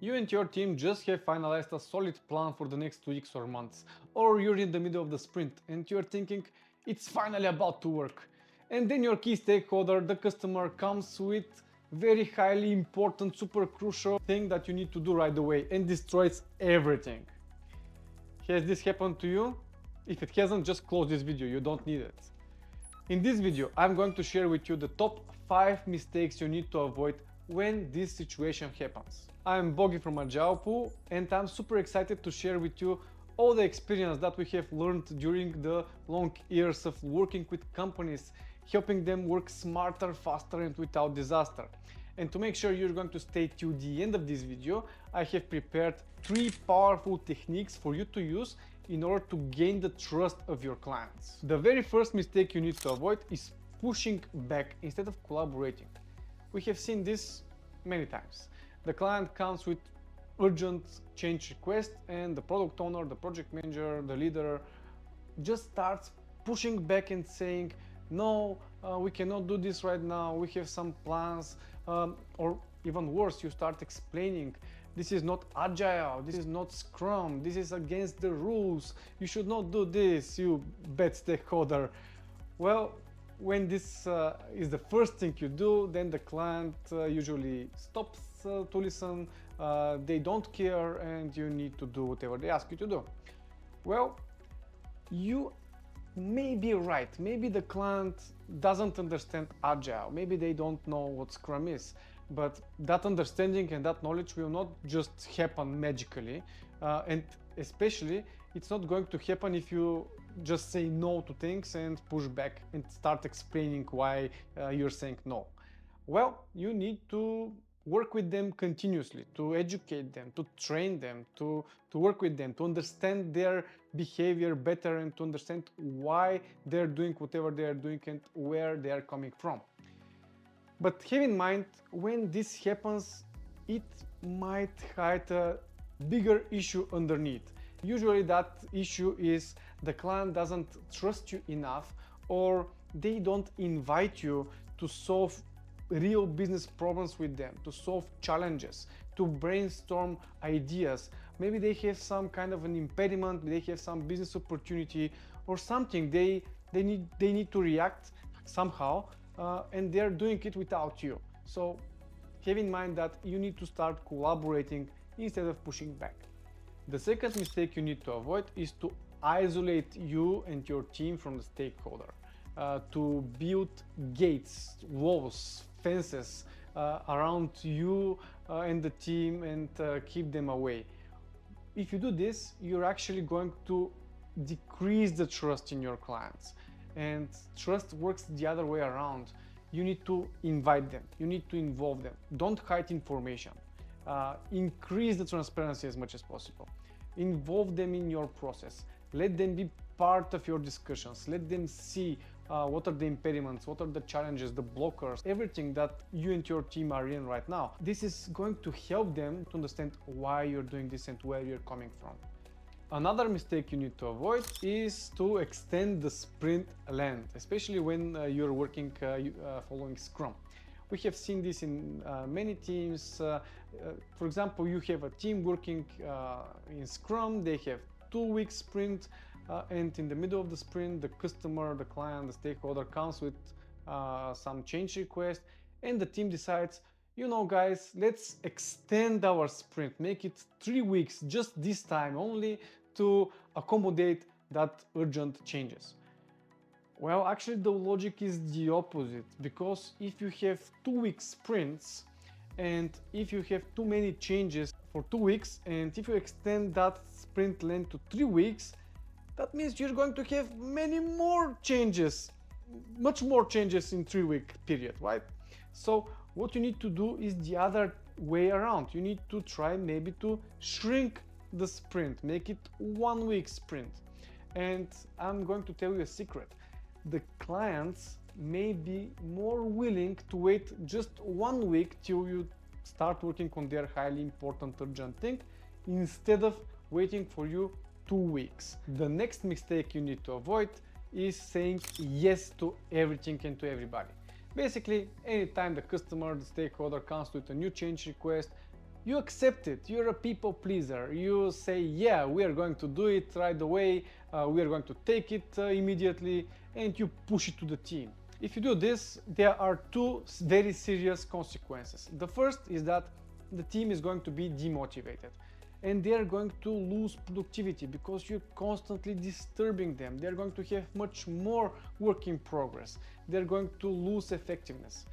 You and your team just have finalized a solid plan for the next weeks or months, or you're in the middle of the sprint and you're thinking it's finally about to work. And then your key stakeholder, the customer, comes with very highly important, super crucial thing that you need to do right away and destroys everything. Has this happened to you? If it hasn't, just close this video, you don't need it. In this video, I'm going to share with you the top 5 mistakes you need to avoid when this situation happens. I'm Bogi from AgilePool and I'm super excited to share with you all the experience that we have learned during the long years of working with companies, helping them work smarter, faster and without disaster. And to make sure you're going to stay till the end of this video, I have prepared 3 powerful techniques for you to use in order to gain the trust of your clients. The very first mistake you need to avoid is pushing back instead of collaborating. We have seen this many times. The client comes with urgent change request and the product owner, the project manager, the leader just starts pushing back and saying, no, we cannot do this right now, we have some plans, or even worse, you start explaining, this is not agile, this is not Scrum, this is against the rules, you should not do this, you bad stakeholder. Well, when this is the first thing you do, then the client usually stops to listen, they don't care and you need to do whatever they ask you to do. Well, you may be right, maybe the client doesn't understand Agile, maybe they don't know what Scrum is, but that understanding and that knowledge will not just happen magically, and especially it's not going to happen if you just say no to things and push back and start explaining why you're saying no. Well, you need to work with them continuously, to educate them, to train them, to work with them, to understand their behavior better and to understand why they're doing whatever they are doing and where they are coming from. But have in mind, when this happens, it might hide a bigger issue underneath. Usually that issue is the client doesn't trust you enough, or they don't invite you to solve real business problems with them, to solve challenges, to brainstorm ideas. Maybe they have some kind of an impediment, they have some business opportunity or something, they need to react somehow, and they're doing it without you. So have in mind that you need to start collaborating instead of pushing back. The second mistake you need to avoid is to isolate you and your team from the stakeholder, to build gates, walls, fences around you and the team and keep them away. If you do this, you're actually going to decrease the trust in your clients, and trust works the other way around. You need to invite them, you need to involve them, don't hide information. Increase the transparency as much as possible. Involve them in your process. Let them be part of your discussions. Let them see what are the impediments, what are the challenges, the blockers, everything that you and your team are in right now. This is going to help them to understand why you're doing this and where you're coming from. Another mistake you need to avoid is to extend the sprint length, especially when you're working following Scrum. We have seen this in many teams. For example, you have a team working in Scrum, they have 2-week sprint, and in the middle of the sprint, the customer, the client, the stakeholder comes with some change request, and the team decides, you know guys, let's extend our sprint, make it 3 weeks, just this time only, to accommodate that urgent changes. Well, actually the logic is the opposite, because if you have 2-week sprints and if you have too many changes for 2 weeks, and if you extend that sprint length to 3 weeks, that means you're going to have many more changes, much more changes in 3-week period, right? So what you need to do is the other way around. You need to try maybe to shrink the sprint, make it 1-week sprint. And I'm going to tell you a secret. The clients may be more willing to wait just 1 week till you start working on their highly important urgent thing, instead of waiting for you 2 weeks. The next mistake you need to avoid is saying yes to everything and to everybody. Basically, anytime the customer, the stakeholder comes with a new change request, You accept it, you're a people pleaser. You say, yeah, we are going to do it right away, we are going to take it immediately, and you push it to the team. If you do this, there are two very serious consequences. The first is that the team is going to be demotivated and they are going to lose productivity because you're constantly disturbing them. They're going to have much more work in progress. They're going to lose effectiveness.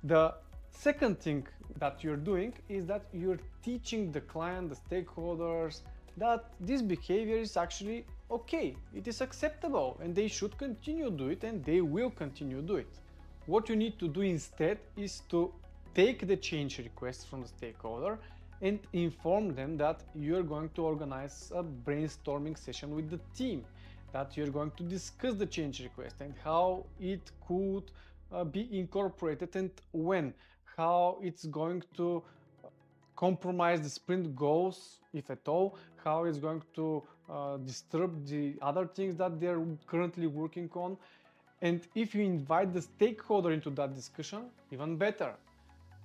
The second thing that you're doing is that you're teaching the client, the stakeholders, that this behavior is actually okay, it is acceptable, and they should continue do it, and they will continue do it. What you need to do instead is to take the change request from the stakeholder and inform them that you're going to organize a brainstorming session with the team, that you're going to discuss the change request and how it could be incorporated and when, how it's going to compromise the sprint goals, if at all, how it's going to disturb the other things that they're currently working on. And if you invite the stakeholder into that discussion, even better.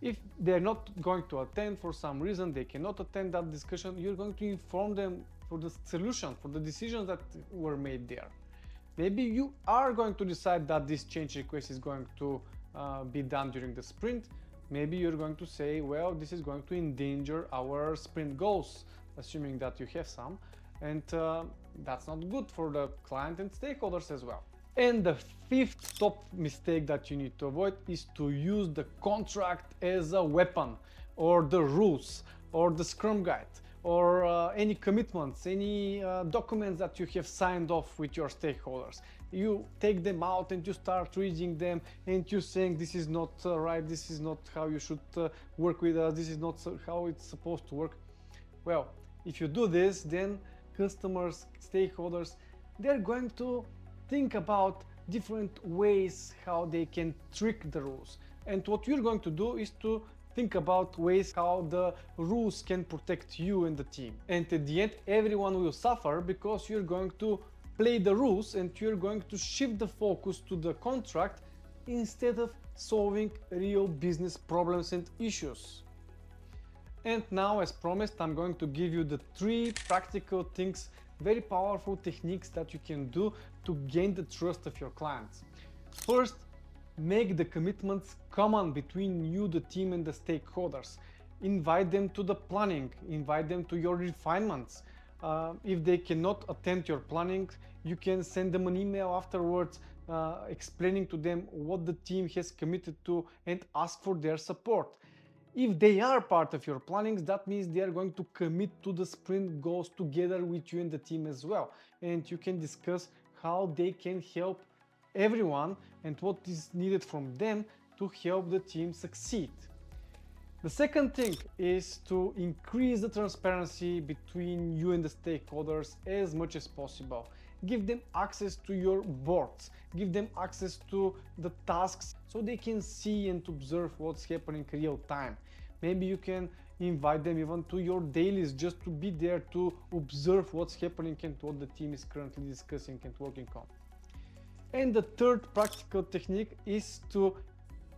If they're not going to attend for some reason, they cannot attend that discussion, you're going to inform them for the solution, for the decisions that were made there. Maybe you are going to decide that this change request is going to be done during the sprint. Maybe you're going to say, well, this is going to endanger our sprint goals, assuming that you have some, and that's not good for the client and stakeholders as well. And the fifth top mistake that you need to avoid is to use the contract as a weapon, or the rules, or the Scrum guide, or any commitments, any documents that you have signed off with your stakeholders. You take them out and you start reading them and you saying this is not right, this is not how you should work with us, this is not how it's supposed to work. Well, if you do this, then customers, stakeholders, they're going to think about different ways how they can trick the rules. And what you're going to do is to think about ways how the rules can protect you and the team. And at the end, everyone will suffer because you're going to play the rules and you're going to shift the focus to the contract instead of solving real business problems and issues. And now, as promised, I'm going to give you the 3 practical things, very powerful techniques that you can do to gain the trust of your clients. First, make the commitments common between you, the team, and the stakeholders. Invite them to the planning, invite them to your refinements. If they cannot attend your planning, you can send them an email afterwards explaining to them what the team has committed to and ask for their support. If they are part of your plannings, that means they are going to commit to the sprint goals together with you and the team as well. And you can discuss how they can help everyone and what is needed from them to help the team succeed. The second thing is to increase the transparency between you and the stakeholders as much as possible. Give them access to your boards, give them access to the tasks so they can see and observe what's happening in real time. Maybe you can invite them even to your dailies just to be there to observe what's happening and what the team is currently discussing and working on. And the third practical technique is to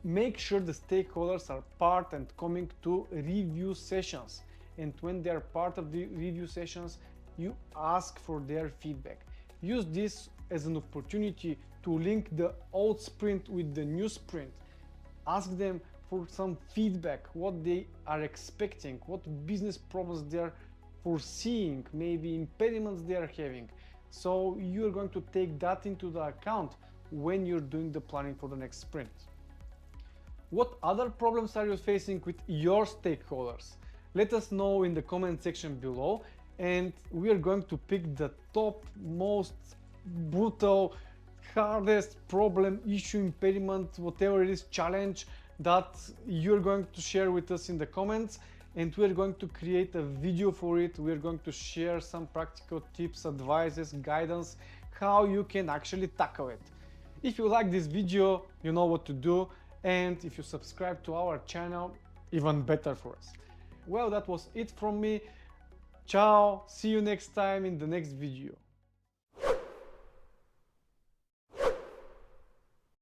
make sure the stakeholders are part and coming to review sessions. And when they are part of the review sessions, you ask for their feedback. Use this as an opportunity to link the old sprint with the new sprint. Ask them for some feedback, what they are expecting, what business problems they are foreseeing, maybe impediments they are having. So you're going to take that into the account when you're doing the planning for the next sprint. What other problems are you facing with your stakeholders? Let us know in the comment section below, and we are going to pick the top, most brutal, hardest problem, issue, impediment, whatever it is, challenge that you're going to share with us in the comments, and we're going to create a video for it. We're going to share some practical tips, advices, guidance, how you can actually tackle it. If you like this video, you know what to do, and if you subscribe to our channel, even better for us. Well, that was it from me. Ciao, see you next time in the next video.